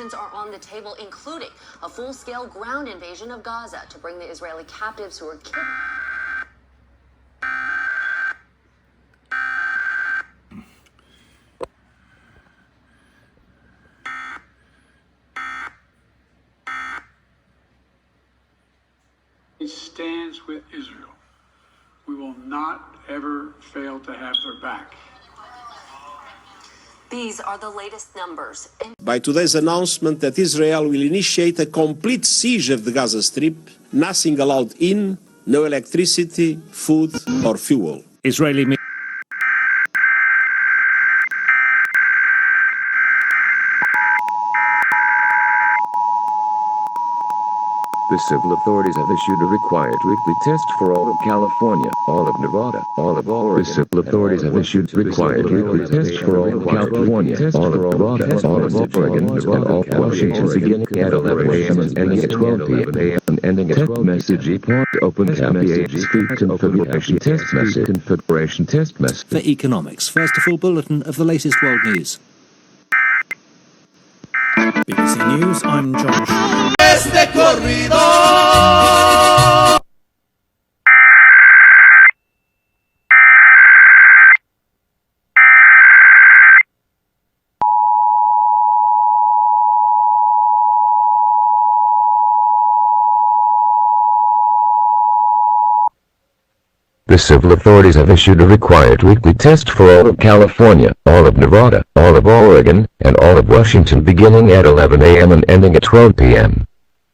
options are on the table, including a full-scale ground invasion of Gaza to bring the Israeli captives who are kidnapped. Stands with Israel. We will not ever fail to have their back. These are the latest numbers. By today's announcement that Israel will initiate a complete siege of the Gaza Strip, nothing allowed in, no electricity, food or fuel. Israeli The civil authorities have issued a required weekly test for all of California, all of Nevada, all of Oregon. The civil authorities have issued required weekly test for all of California, all of Nevada, all of Oregon, and all of Washington, beginning at 11 a.m. and ending at 12 p.m. and ending at 12 message port open message speed configuration test message configuration test message. for economics. First, a full bulletin of the latest world news. BBC News, I'm John. Este corrido. The civil authorities have issued a required weekly test for all of California, all of Nevada, all of Oregon, and all of Washington beginning at 11 a.m. and ending at 12 p.m.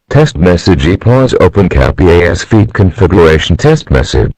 Test message pause open cap EAS feed configuration test message.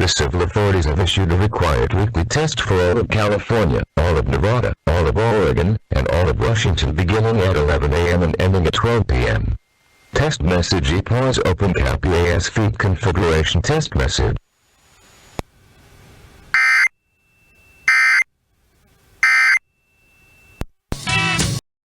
The civil authorities have issued a required weekly test for all of California, all of Nevada, all of Oregon, and all of Washington beginning at 11 a.m. and ending at 12 p.m. Test message pause open cap EAS feed configuration test message.